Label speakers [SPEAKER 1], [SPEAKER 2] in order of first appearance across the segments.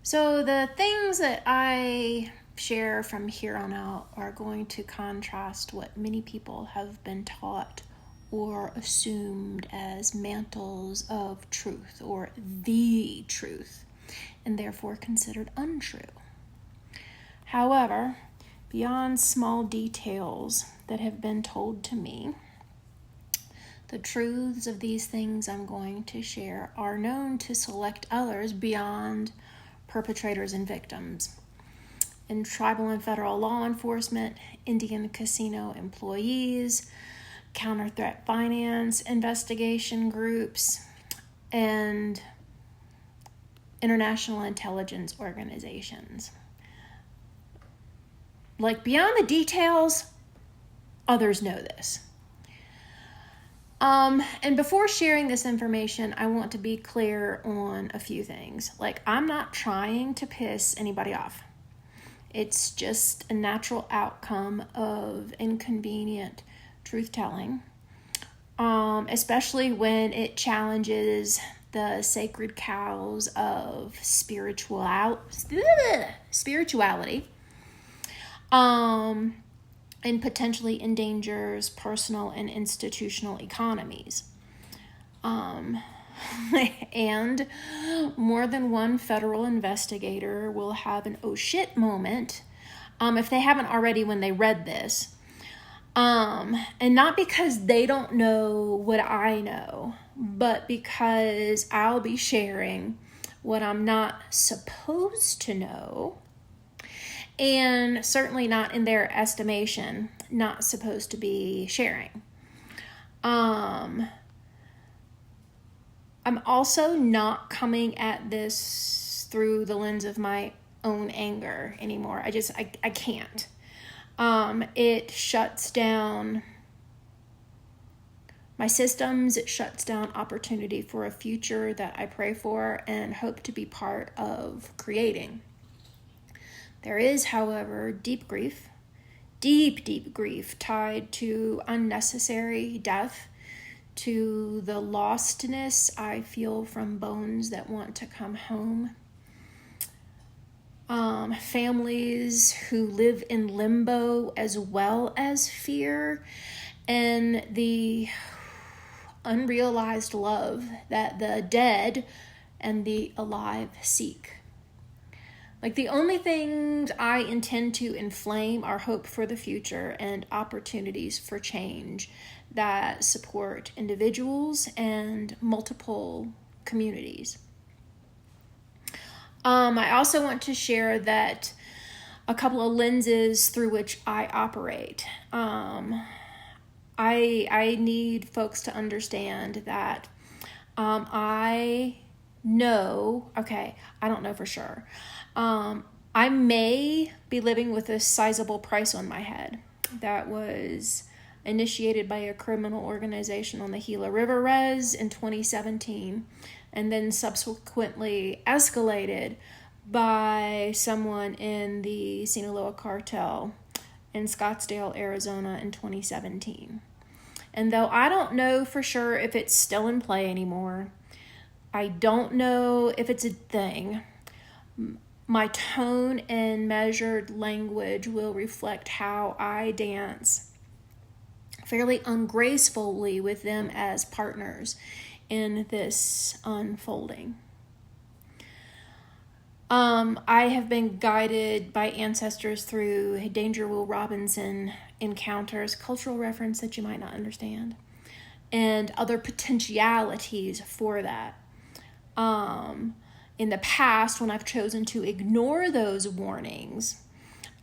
[SPEAKER 1] So the things that I share from here on out are going to contrast what many people have been taught or assumed as mantles of truth or the truth, and therefore considered untrue. However, beyond small details that have been told to me, the truths of these things I'm going to share are known to select others beyond perpetrators and victims. In tribal and federal law enforcement, Indian casino employees, counter-threat finance investigation groups, and international intelligence organizations. Like, beyond the details, others know this. And before sharing this information, I want to be clear on a few things. Like, I'm not trying to piss anybody off. It's just a natural outcome of inconvenient truth-telling, especially when it challenges the sacred cows of spirituality, and potentially endangers personal and institutional economies. And more than one federal investigator will have an oh shit moment, if they haven't already when they read this. And not because they don't know what I know, but because I'll be sharing what I'm not supposed to know, and certainly not in their estimation, not supposed to be sharing. I'm also not coming at this through the lens of my own anger anymore. I can't. It shuts down my systems. It shuts down opportunity for a future that I pray for and hope to be part of creating. There is, however, deep grief tied to unnecessary death, to the lostness I feel from bones that want to come home. Families who live in limbo as well as fear, and the unrealized love that the dead and the alive seek. Like, the only things I intend to inflame are hope for the future and opportunities for change that support individuals and multiple communities. I also want to share that a couple of lenses through which I operate. I need folks to understand that I know, okay, I don't know for sure. I may be living with a sizable price on my head that was initiated by a criminal organization on the Gila River Res in 2017, and then subsequently escalated by someone in the Sinaloa cartel in Scottsdale, Arizona in 2017. And though I don't know for sure if it's still in play anymore, I don't know if it's a thing, my tone and measured language will reflect how I dance fairly ungracefully with them as partners in this unfolding. I have been guided by ancestors through Danger Will Robinson encounters, cultural reference that you might not understand, and other potentialities for that. In the past, when I've chosen to ignore those warnings,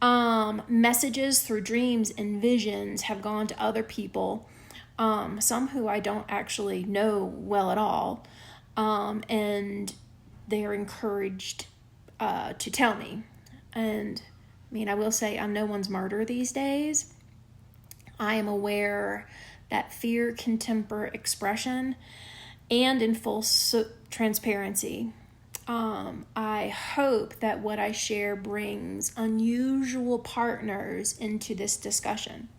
[SPEAKER 1] messages through dreams and visions have gone to other people, some who I don't actually know well at all, and they are encouraged to tell me. And I mean, I will say I'm no one's martyr these days. I am aware that fear can temper expression, and in full transparency. I hope that what I share brings unusual partners into this discussion.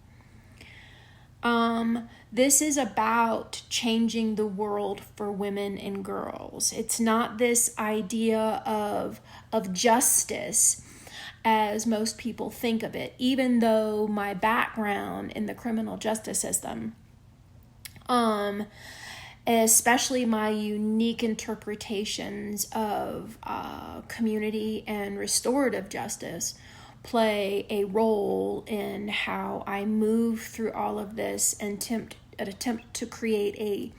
[SPEAKER 1] This is about changing the world for women and girls. It's not this idea of justice as most people think of it, even though my background in the criminal justice system, especially my unique interpretations of community and restorative justice, play a role in how I move through all of this and attempt to create a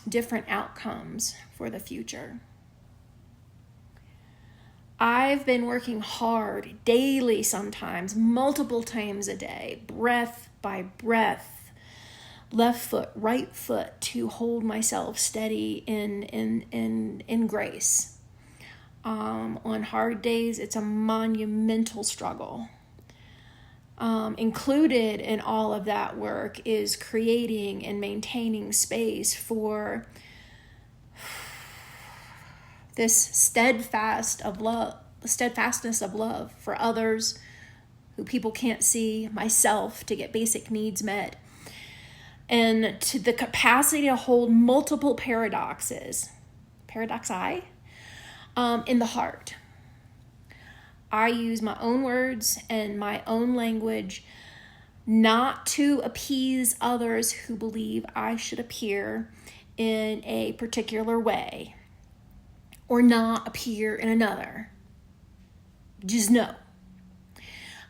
[SPEAKER 1] different outcomes for the future. I've been working hard daily, sometimes multiple times a day, breath by breath, left foot, right foot, to hold myself steady in grace. On hard days, it's a monumental struggle. Included in all of that work is creating and maintaining space for this steadfastness of love for others who people can't see, myself, to get basic needs met, and to the capacity to hold multiple paradoxi, in the heart. I use my own words and my own language not to appease others who believe I should appear in a particular way or not appear in another. Just know,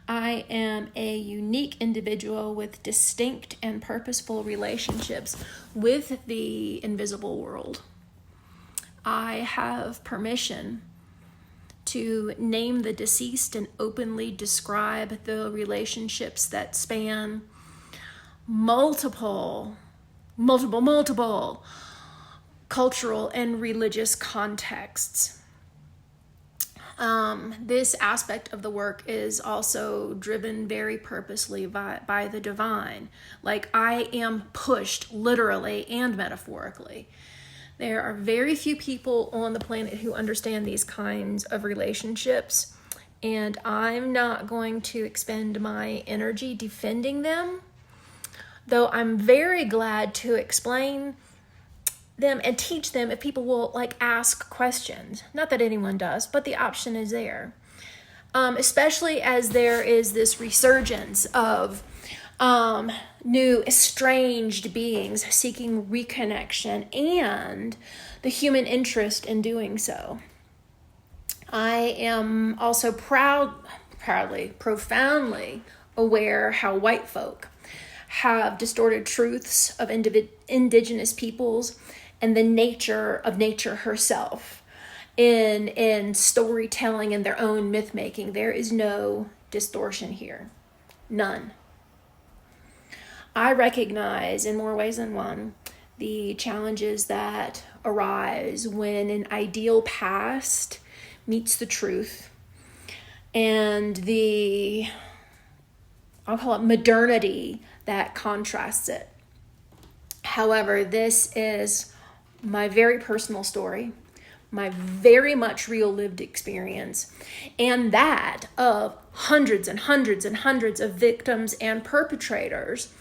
[SPEAKER 1] I am a unique individual with distinct and purposeful relationships with the invisible world. I have permission to name the deceased and openly describe the relationships that span multiple cultural and religious contexts. This aspect of the work is also driven very purposely by the divine. Like, I am pushed literally and metaphorically. There are very few people on the planet who understand these kinds of relationships, and I'm not going to expend my energy defending them, though I'm very glad to explain them and teach them if people will ask questions. Not that anyone does, but the option is there. Especially as there is this resurgence of new estranged beings seeking reconnection and the human interest in doing so. I am also profoundly aware how white folk have distorted truths of indigenous peoples and the nature of nature herself in storytelling and their own myth making. There is no distortion here. None. I recognize in more ways than one the challenges that arise when an ideal past meets the truth and the, I'll call it, modernity that contrasts it. However, this is my very personal story, my very much real lived experience, and that of hundreds and hundreds and hundreds of victims and perpetrators.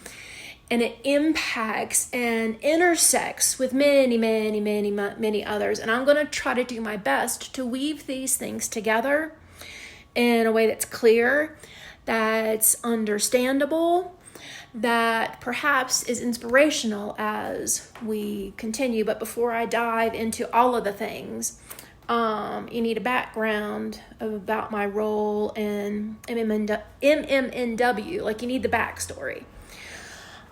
[SPEAKER 1] And it impacts and intersects with many, many, many, many others. And I'm going to try to do my best to weave these things together in a way that's clear, that's understandable, that perhaps is inspirational as we continue. But before I dive into all of the things, you need a background about my role in MMIW. You need the backstory.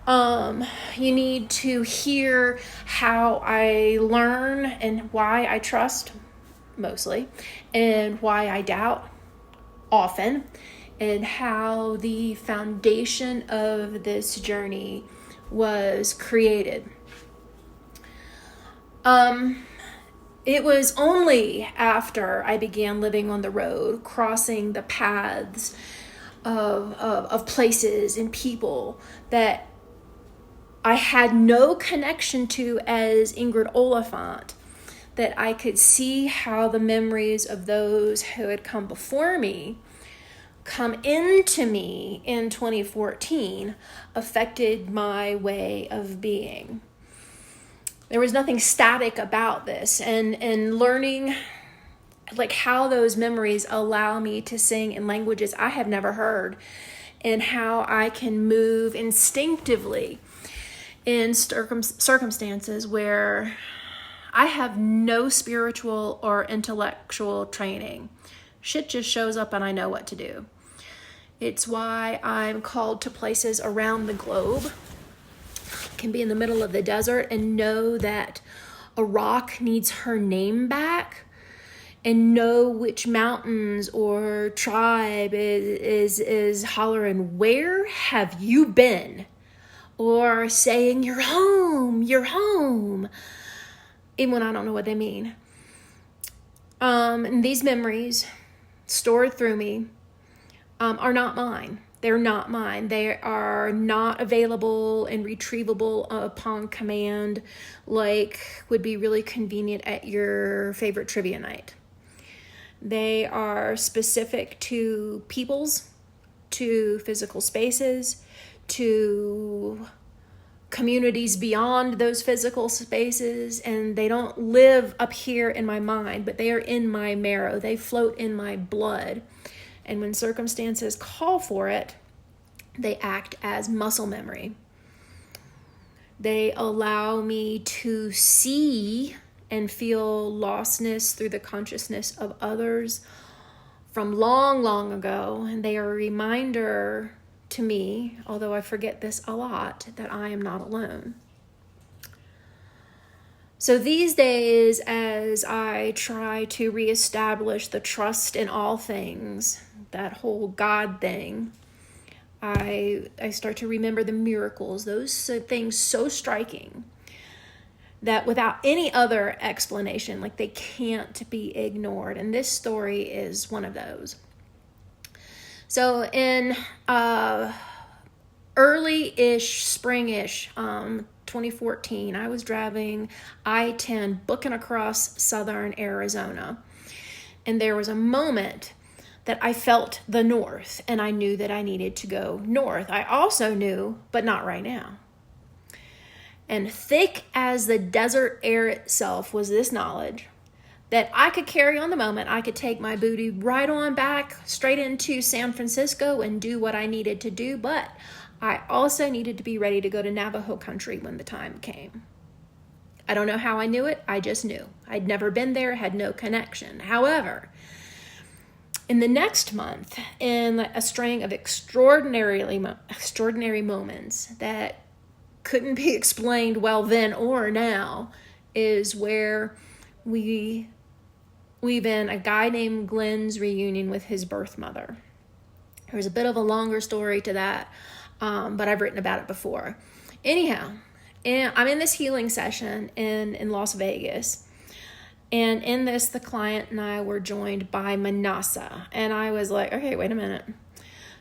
[SPEAKER 1] You need to hear how I learn and why I trust, mostly, and why I doubt, often, and how the foundation of this journey was created. It was only after I began living on the road, crossing the paths of places and people that I had no connection to as Ingrid Oliphant, that I could see how the memories of those who had come before me come into me in 2014 affected my way of being. There was nothing static about this, and learning like how those memories allow me to sing in languages I have never heard, and how I can move instinctively in circumstances where I have no spiritual or intellectual training. Shit just shows up and I know what to do. It's why I'm called to places around the globe. Can be in the middle of the desert and know that a rock needs her name back, and know which mountains or tribe is hollering, "Where have you been?" Or saying, "You're home, you're home," even when I don't know what they mean. And these memories stored through me are not mine. They're not mine. They are not available and retrievable upon command, like would be really convenient at your favorite trivia night. They are specific to peoples, to physical spaces, to communities beyond those physical spaces, and they don't live up here in my mind, but they are in my marrow. They float in my blood. And when circumstances call for it, they act as muscle memory. They allow me to see and feel lostness through the consciousness of others from long, long ago. And they are a reminder to me, although I forget this a lot, that I am not alone. So these days, as I try to reestablish the trust in all things, that whole God thing, I start to remember the miracles, those things so striking that without any other explanation, like they can't be ignored. And this story is one of those. So in early-ish, spring-ish, 2014, I was driving I-10, booking across southern Arizona. And there was a moment that I felt the north, and I knew that I needed to go north. I also knew, but not right now. And thick as the desert air itself was this knowledge that I could carry on the moment. I could take my booty right on back straight into San Francisco and do what I needed to do, but I also needed to be ready to go to Navajo country when the time came. I don't know how I knew it. I just knew. I'd never been there, had no connection. However, in the next month, in a string of extraordinary moments that couldn't be explained well then or now, is where we've been a guy named Glenn's reunion with his birth mother. There's a bit of a longer story to that, but I've written about it before. Anyhow, and I'm in this healing session in Las Vegas. And in this, the client and I were joined by Manasa. And I was like, okay, wait a minute.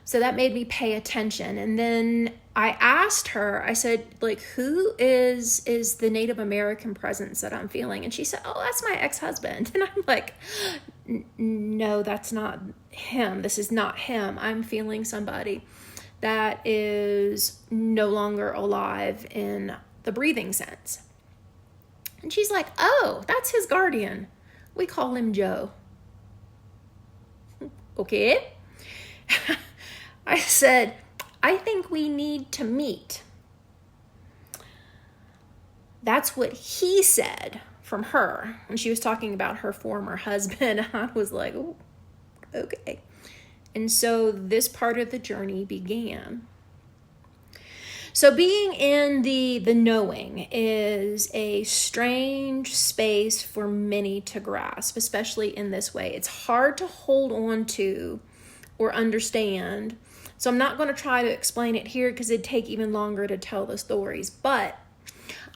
[SPEAKER 1] So that made me pay attention. And then I asked her, I said, like, who is the Native American presence that I'm feeling? And she said, oh, that's my ex-husband. And I'm like, no, that's not him. This is not him. I'm feeling somebody that is no longer alive in the breathing sense. And she's like, oh, that's his guardian. We call him Joe. Okay. I said, I think we need to meet. That's what he said from her when she was talking about her former husband. I was like, oh, okay. And so this part of the journey began. So being in the knowing is a strange space for many to grasp, especially in this way. It's hard to hold on to or understand. So I'm not going to try to explain it here because it'd take even longer to tell the stories. But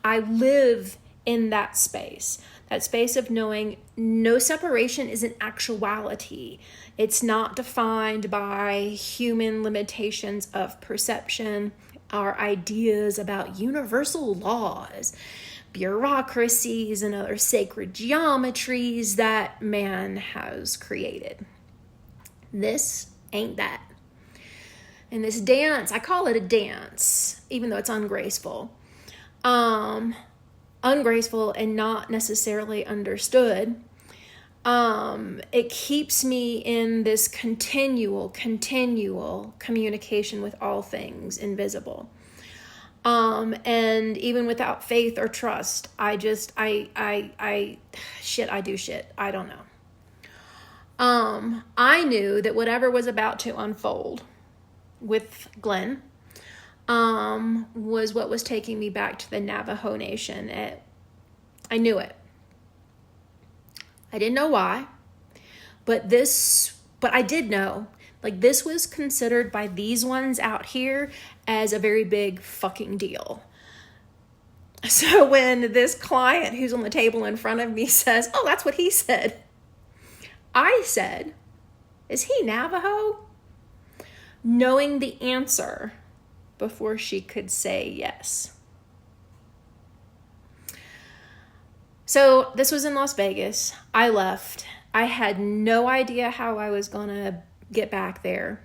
[SPEAKER 1] I live in that space of knowing no separation is an actuality. It's not defined by human limitations of perception, our ideas about universal laws, bureaucracies, and other sacred geometries that man has created. This ain't that? And this dance, I call it a dance, even though it's ungraceful. Ungraceful and not necessarily understood. It keeps me in this continual communication with all things invisible. And even without faith or trust, I do shit. I don't know. I knew that whatever was about to unfold with Glenn, was what was taking me back to the Navajo Nation. I knew it. I didn't know why, but I did know, like, this was considered by these ones out here as a very big fucking deal. So when this client who's on the table in front of me says, oh, that's what he said, I said, is he Navajo? Knowing the answer before she could say yes. So this was in Las Vegas. I left. I had no idea how I was going to get back there.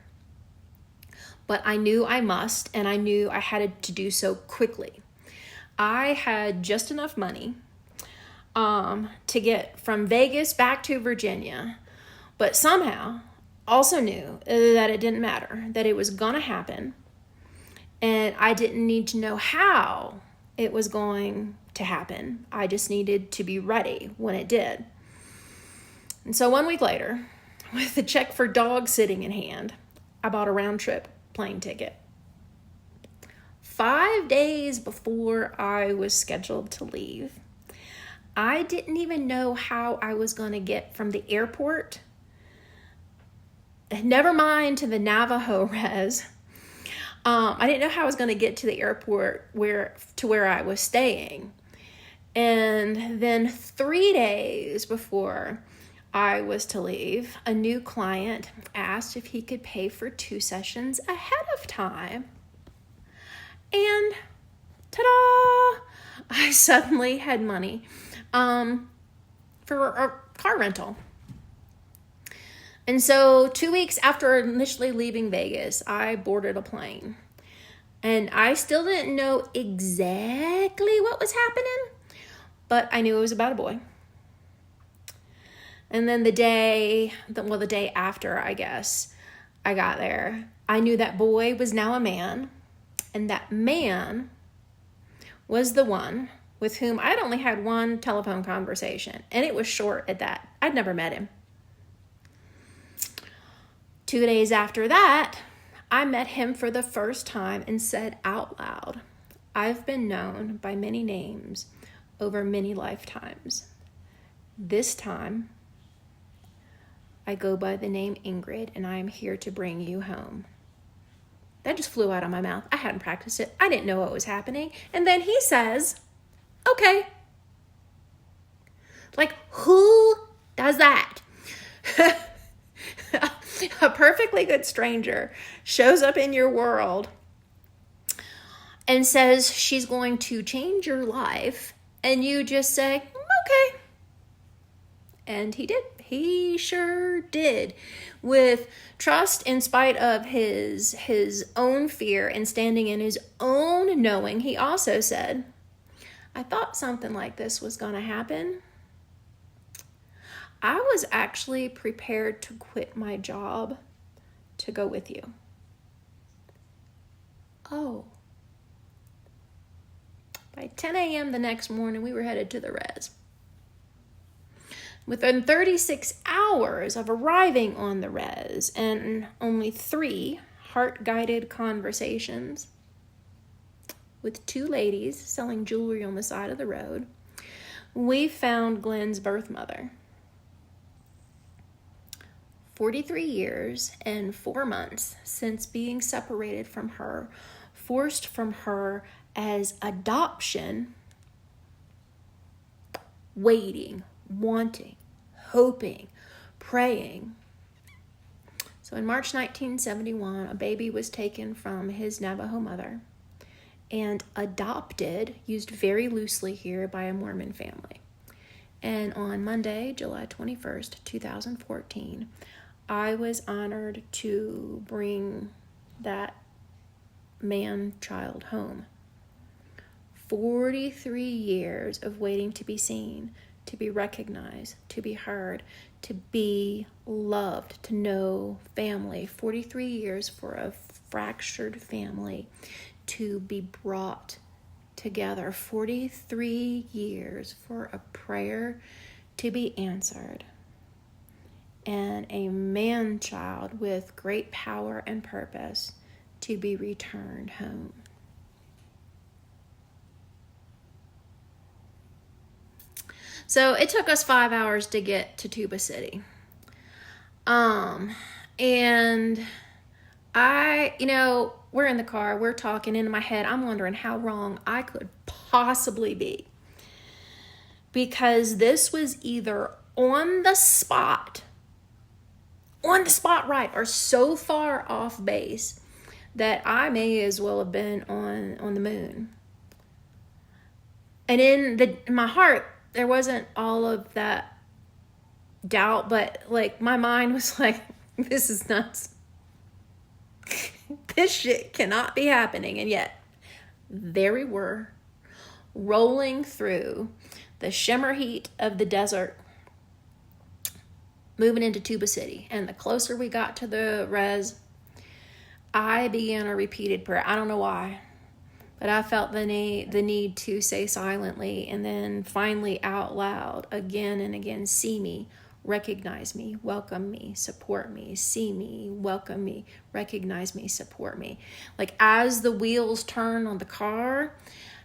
[SPEAKER 1] But I knew I must, and I knew I had to do so quickly. I had just enough money to get from Vegas back to Virginia, but somehow also knew that it didn't matter, that it was going to happen, and I didn't need to know how it was going to happen. I just needed to be ready when it did. And so 1 week later, with the check for dog sitting in hand, I bought a round trip plane ticket. 5 days before I was scheduled to leave, I didn't even know how I was going to get from the airport, never mind to the Navajo res. I didn't know how I was going to get to the airport where I was staying. And then 3 days before I was to leave, a new client asked if he could pay for 2 sessions ahead of time. And ta-da! I suddenly had money for a car rental. And so 2 weeks after initially leaving Vegas, I boarded a plane. And I still didn't know exactly what was happening, but I knew it was about a boy. And then the day after, I guess, I got there, I knew that boy was now a man, and that man was the one with whom I'd only had one telephone conversation, and it was short at that. I'd never met him. 2 days after that, I met him for the first time and said out loud, I've been known by many names over many lifetimes. This time, I go by the name Ingrid, and I am here to bring you home. That just flew out of my mouth. I hadn't practiced it. I didn't know what was happening. And then he says, okay. Like, who does that? A perfectly good stranger shows up in your world and says she's going to change your life, and you just say, okay. And he did. He sure did. With trust in spite of his own fear and standing in his own knowing, he also said, I thought something like this was going to happen. I was actually prepared to quit my job to go with you. Oh. By 10 a.m. the next morning, we were headed to the res. Within 36 hours of arriving on the res and only 3 heart-guided conversations with 2 ladies selling jewelry on the side of the road, we found Glenn's birth mother. 43 years and 4 months since being separated from her, forced from her as adoption, waiting, wanting, hoping, praying. So in March 1971, a baby was taken from his Navajo mother and adopted, used very loosely here, by a Mormon family. And on Monday, July 21st, 2014, I was honored to bring that man-child home. 43 years of waiting to be seen, to be recognized, to be heard, to be loved, to know family. 43 years for a fractured family to be brought together. 43 years for a prayer to be answered. And a man-child with great power and purpose to be returned home. So it took us 5 hours to get to Tuba City. And we're in the car, we're talking. In my head, I'm wondering how wrong I could possibly be. Because this was either on the spot right, or so far off base that I may as well have been on the moon. And in my heart, there wasn't all of that doubt, but like my mind was like, this is nuts. This shit cannot be happening. And yet, there we were, rolling through the shimmer heat of the desert, moving into Tuba City. And the closer we got to the res, I began a repeated prayer. I don't know why, but I felt the need to say silently and then finally out loud again and again, see me, recognize me, welcome me, support me, see me, welcome me, recognize me, support me. Like as the wheels turn on the car,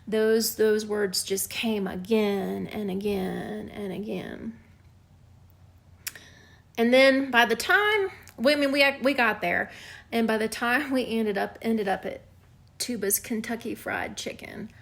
[SPEAKER 1] those words just came again and again and again. And then by the time, we got there, and by the time we ended up at Tuba's Kentucky Fried Chicken,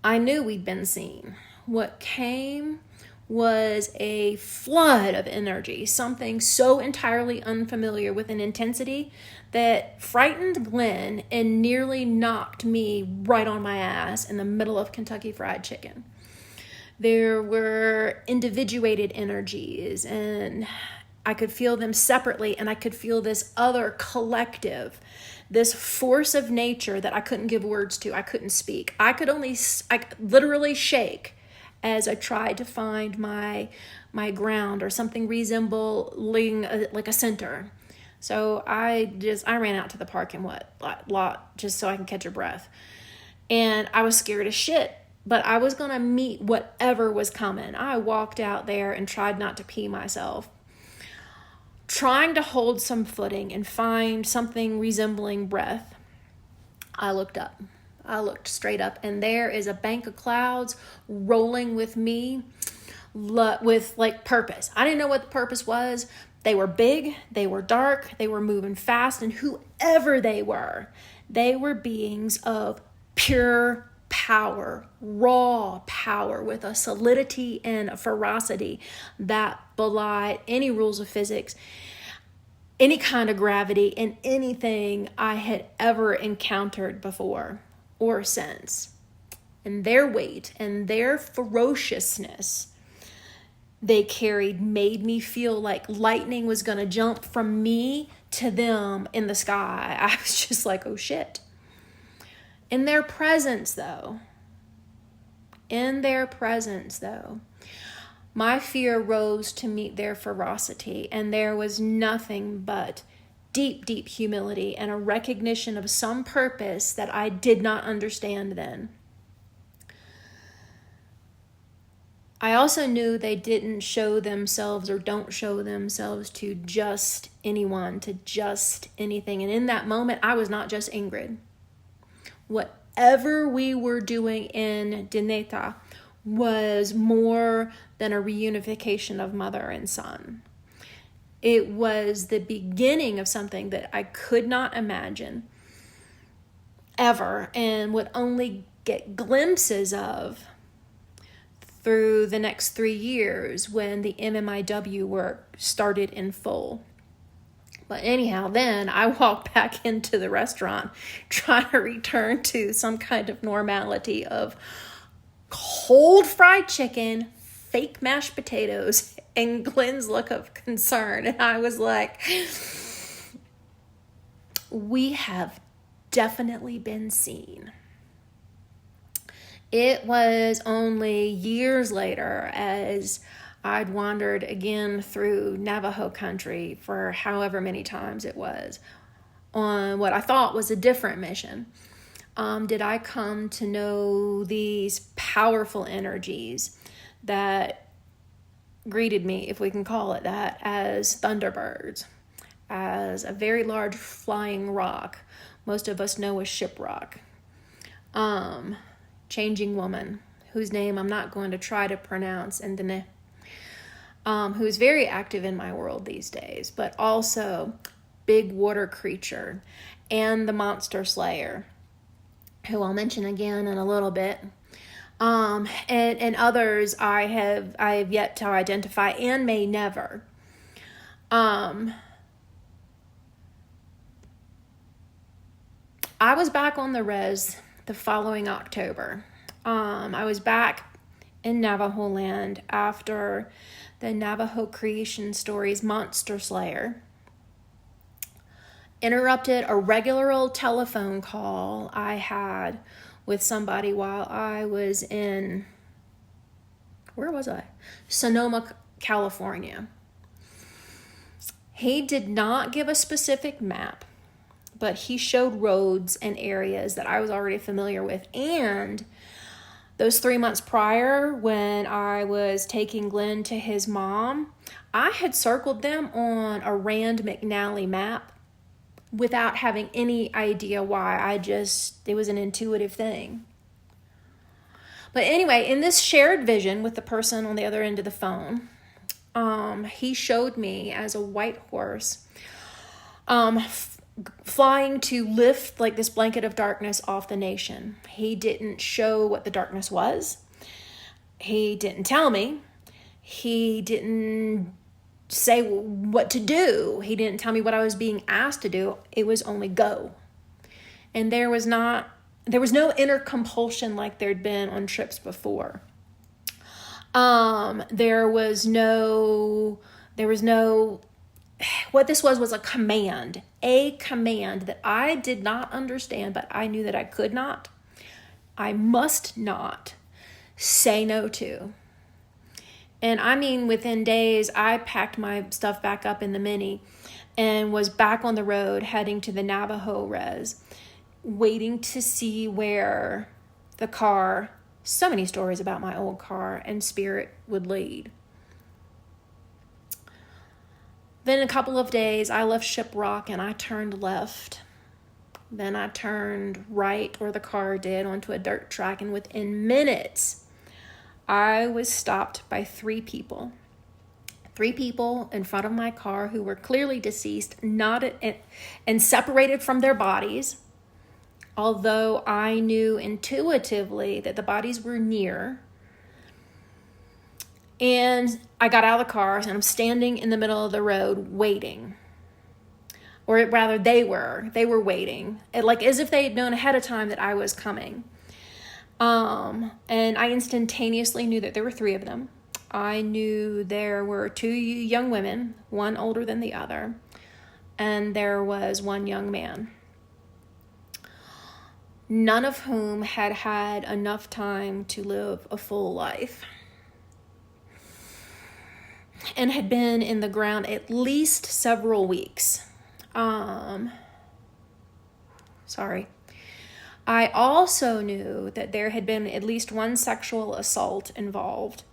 [SPEAKER 1] I knew we'd been seen. What came was a flood of energy, something so entirely unfamiliar with an intensity that frightened Glenn and nearly knocked me right on my ass in the middle of Kentucky Fried Chicken. There were individuated energies, and I could feel them separately, and I could feel this other collective, this force of nature that I couldn't give words to. I couldn't speak. I could literally shake as I tried to find my ground or something resembling like a center. So I ran out to the parking lot just so I can catch a breath. And I was scared as shit, but I was going to meet whatever was coming. I walked out there and tried not to pee myself, trying to hold some footing and find something resembling breath. I looked up. I looked straight up, and there is a bank of clouds rolling with me with like purpose. I didn't know what the purpose was. They were big, they were dark, they were moving fast, and whoever they were beings of pure power, raw power with a solidity and a ferocity that belied any rules of physics, any kind of gravity, and anything I had ever encountered before or since. And their weight and their ferociousness they carried made me feel like lightning was going to jump from me to them in the sky. I was just like, oh shit. In their presence though, my fear rose to meet their ferocity, and there was nothing but deep, deep humility and a recognition of some purpose that I did not understand then. I also knew they didn't show themselves or don't show themselves to just anyone, to just anything. And in that moment, I was not just Ingrid. Whatever we were doing in Dineta was more than a reunification of mother and son. It was the beginning of something that I could not imagine ever and would only get glimpses of through the next 3 years when the MMIW work started in full. But anyhow, then I walked back into the restaurant trying to return to some kind of normality of cold fried chicken, fake mashed potatoes, And Glenn's look of concern. And I was like, we have definitely been seen. It was only years later, as I'd wandered again through Navajo country for however many times it was, on what I thought was a different mission, did I come to know these powerful energies that greeted me, if we can call it that, as thunderbirds, as a very large flying rock. Most of us know as shiprock. Changing woman, whose name I'm not going to try to pronounce, and who is very active in my world these days, but also big water creature, and the monster slayer, who I'll mention again in a little bit. And others I have yet to identify and may never. I was back on the res the following October. I was back in Navajo land after the Navajo Creation Stories Monster Slayer interrupted a regular old telephone call I had with somebody while I was in, where was I? Sonoma, California. He did not give a specific map, but he showed roads and areas that I was already familiar with. And those 3 months prior, when I was taking Glenn to his mom, I had circled them on a Rand McNally map without having any idea why. It was an intuitive thing. But anyway, in this shared vision with the person on the other end of the phone, he showed me as a white horse flying to lift like this blanket of darkness off the nation. He didn't show what the darkness was. He didn't tell me. He didn't say what to do. He didn't tell me what I was being asked to do. It was only go. And there was no inner compulsion like there'd been on trips before. There was no, what this was a command that I did not understand, but I knew that I could not, I must not say no to. And I mean, within days, I packed my stuff back up in the Mini and was back on the road heading to the Navajo res, waiting to see where the car, so many stories about my old car and spirit, would lead. Then in a couple of days, I left Shiprock and I turned left. Then I turned right, or the car did, onto a dirt track, and within minutes, I was stopped by 3 people. 3 people in front of my car who were clearly deceased, and separated from their bodies, although I knew intuitively that the bodies were near. And I got out of the car and I'm standing in the middle of the road waiting. Or rather, they were waiting, like as if they had known ahead of time that I was coming. And I instantaneously knew that there were 3 of them. I knew there were 2 young women, one older than the other, and there was 1 young man, none of whom had had enough time to live a full life and had been in the ground at least several weeks. I also knew that there had been at least 1 sexual assault involved,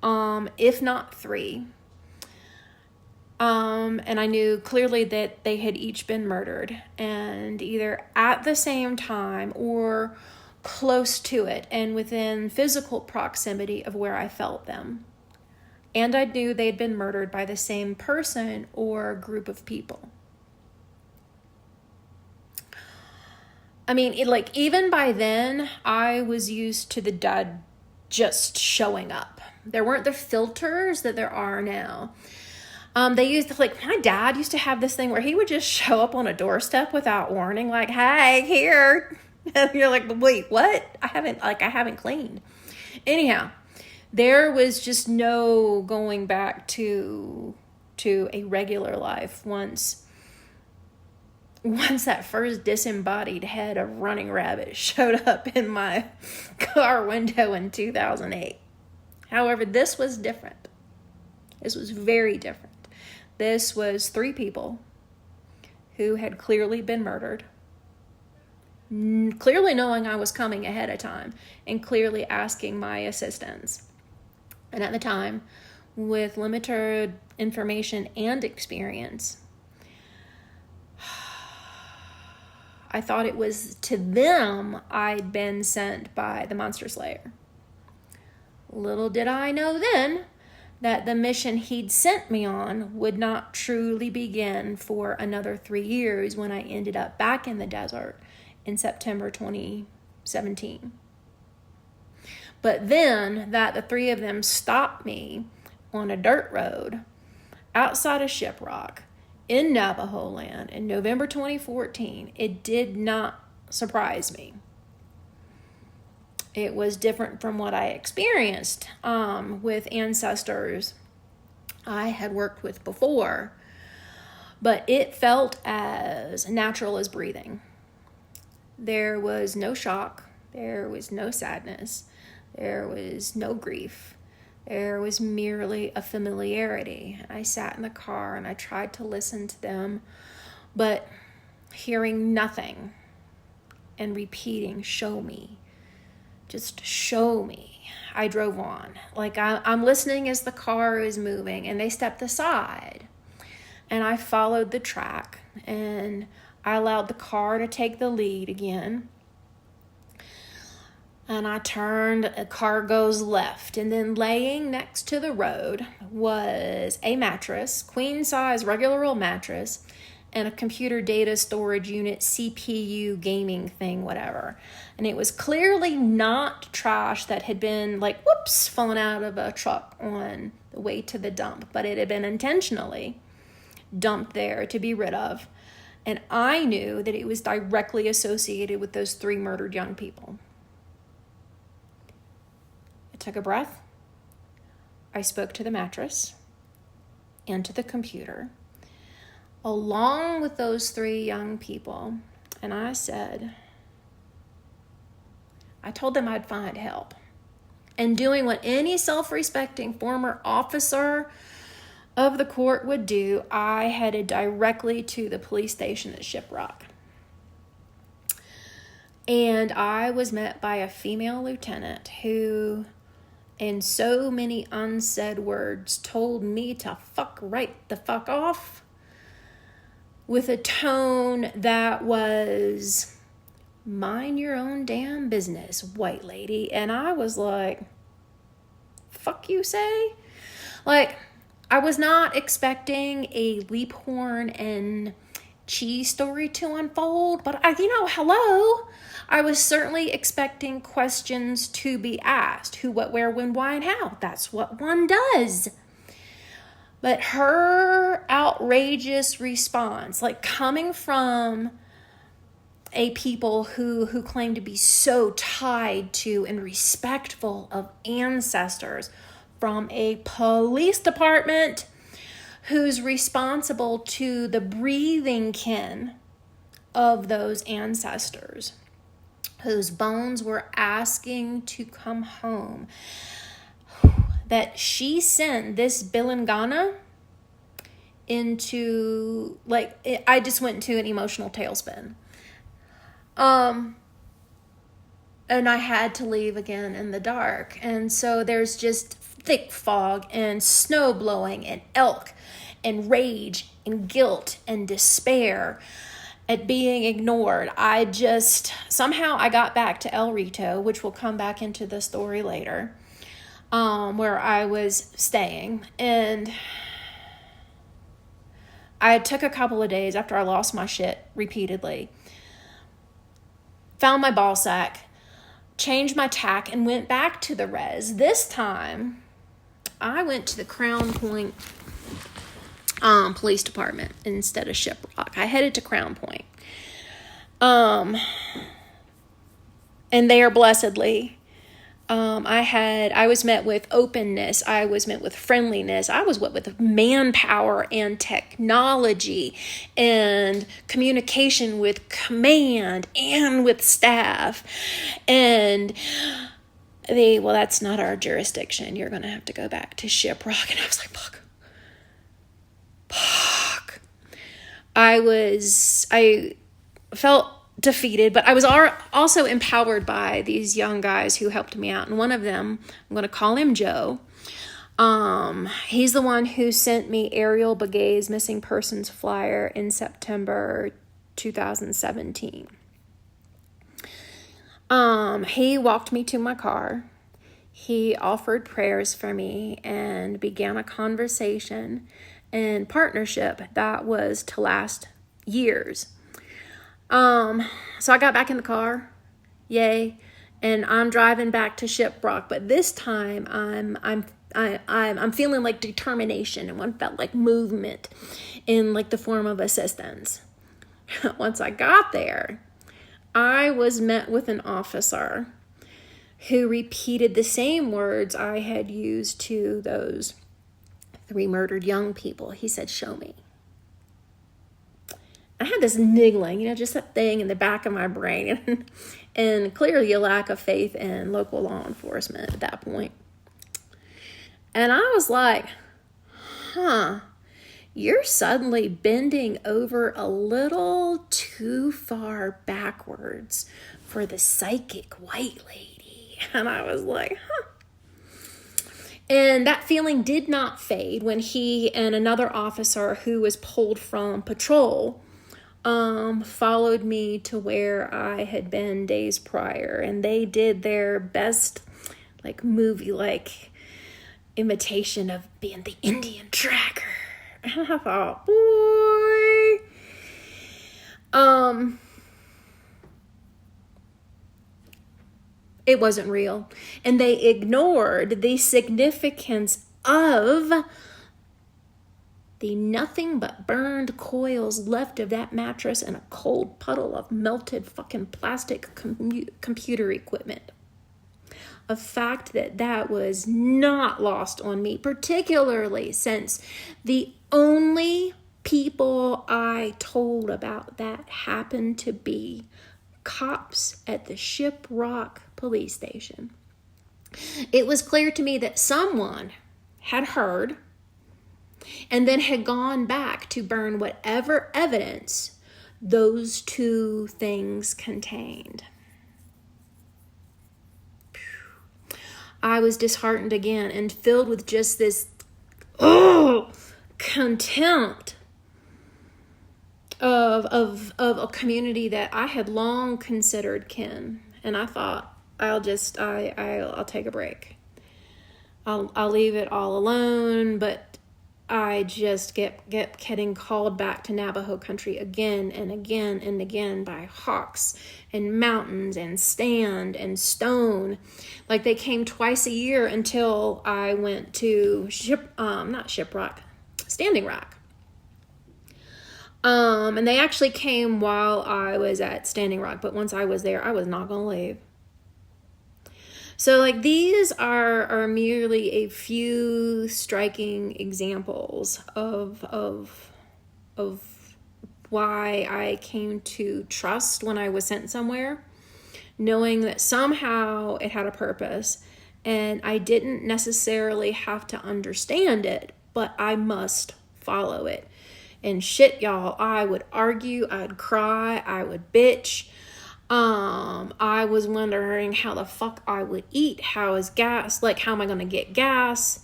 [SPEAKER 1] if not 3. And I knew clearly that they had each been murdered, and either at the same time or close to it and within physical proximity of where I felt them. And I knew they'd been murdered by the same person or group of people. I mean, even by then, I was used to the dead just showing up. There weren't the filters that there are now. They used my dad used to have this thing where he would just show up on a doorstep without warning, like, "Hey, here." And you're like, "Wait, what? I haven't cleaned." Anyhow, there was just no going back to a regular life once that first disembodied head of Running Rabbit showed up in my car window in 2008. However, this was different. This was very different. This was 3 people who had clearly been murdered, clearly knowing I was coming ahead of time, and clearly asking my assistance. And at the time, with limited information and experience, I thought it was to them I'd been sent by the Monster Slayer. Little did I know then that the mission he'd sent me on would not truly begin for another 3 years when I ended up back in the desert in September 2017. But then that the 3 of them stopped me on a dirt road outside of Shiprock in Navajo land in November 2014, it did not surprise me. It was different from what I experienced with ancestors I had worked with before, but it felt as natural as breathing. There was no shock. There was no sadness. There was no grief. There was merely a familiarity. I sat in the car and I tried to listen to them, but hearing nothing and repeating, show me. Just show me. I drove on. Like I'm listening as the car is moving, and they stepped aside. And I followed the track, and I allowed the car to take the lead again. And I turned, a car goes left. And then laying next to the road was a mattress, queen size regular old mattress, and a computer data storage unit, CPU, gaming thing, whatever. And it was clearly not trash that had been fallen out of a truck on the way to the dump, but it had been intentionally dumped there to be rid of. And I knew that it was directly associated with those 3 murdered young people. I took a breath. I spoke to the mattress and to the computer, along with those 3 young people, and I told them I'd find help. And doing what any self-respecting former officer of the court would do, I headed directly to the police station at Shiprock. And I was met by a female lieutenant who, in so many unsaid words, told me to fuck right the fuck off, with a tone that was, mind your own damn business, white lady. And I was like, fuck you say? Like, I was not expecting a Leaphorn and cheese story to unfold, but hello. I was certainly expecting questions to be asked. Who, what, where, when, why, and how. That's what one does. But her outrageous response, coming from a people who claim to be so tied to and respectful of ancestors, from a police department who's responsible to the breathing kin of those ancestors, whose bones were asking to come home, that she sent this Bilangana into, I just went into an emotional tailspin. And I had to leave again in the dark. And so there's just thick fog and snow blowing and elk and rage and guilt and despair at being ignored. Somehow I got back to El Rito, which will come back into the story later, where I was staying. And I took a couple of days after I lost my shit repeatedly, found my ball sack, changed my tack, and went back to the res. This time, I went to the Crown Point Police Department instead of Shiprock. I headed to Crown Point. And there, blessedly, I was met with openness. I was met with friendliness. I was met with manpower and technology and communication with command and with staff. And well, that's not our jurisdiction. You're going to have to go back to Shiprock. And I was like, fuck. I felt defeated, but I was also empowered by these young guys who helped me out. And one of them, I'm going to call him Joe. He's the one who sent me Ariel Begay's missing persons flyer in September 2017. He walked me to my car. He offered prayers for me and began a conversation and partnership that was to last years. So I got back in the car, yay, and I'm driving back to Shiprock. But this time I'm feeling like determination, and one felt like movement in like the form of assistance. Once I got there, I was met with an officer who repeated the same words I had used to those 3 murdered young people. He said, "Show me." I had this niggling, just that thing in the back of my brain, and clearly a lack of faith in local law enforcement at that point. And I was like, you're suddenly bending over a little too far backwards for the psychic white lady. And I was like, And that feeling did not fade when he and another officer who was pulled from patrol followed me to where I had been days prior, and they did their best movie imitation of being the Indian tracker. And I thought, boy, it wasn't real. And they ignored the significance of the nothing but burned coils left of that mattress and a cold puddle of melted fucking plastic computer equipment. A fact that was not lost on me, particularly since the only people I told about that happened to be cops at the Shiprock police station. It was clear to me that someone had heard and then had gone back to burn whatever evidence those 2 things contained. I was disheartened again and filled with just this contempt of a community that I had long considered kin. And I thought, I'll take a break. I'll leave it all alone. But I just kept getting called back to Navajo country again and again and again by hawks and mountains and stand and stone. Like they came twice a year until I went to Standing Rock. And they actually came while I was at Standing Rock, but once I was there, I was not gonna leave. So these are merely a few striking examples of why I came to trust when I was sent somewhere, knowing that somehow it had a purpose, and I didn't necessarily have to understand it, but I must follow it. And shit, y'all, I would argue, I'd cry, I would bitch. I was wondering how the fuck I would eat. How is gas? How am I going to get gas?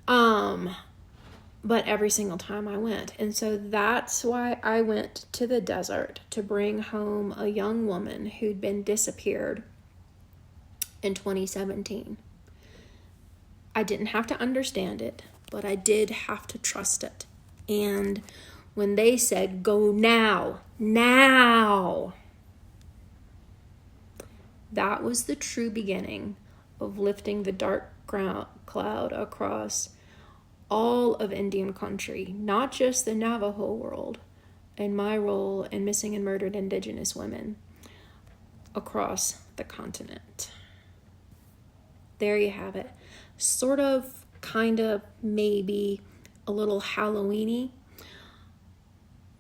[SPEAKER 1] But every single time I went. And so that's why I went to the desert, to bring home a young woman who'd been disappeared in 2017. I didn't have to understand it, but I did have to trust it. And when they said, go now, that was the true beginning of lifting the dark cloud across all of Indian country, not just the Navajo world, and my role in missing and murdered Indigenous women across the continent. there you have it. Sort of, kind of, maybe a little Halloween-y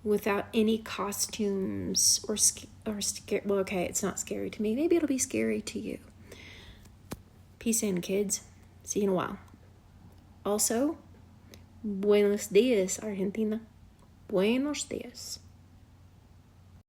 [SPEAKER 1] without any costumes or scary. Well, okay, it's not scary to me. Maybe it'll be scary to you. Peace in, kids. See you in a while. Also, buenos dias, Argentina. Buenos dias.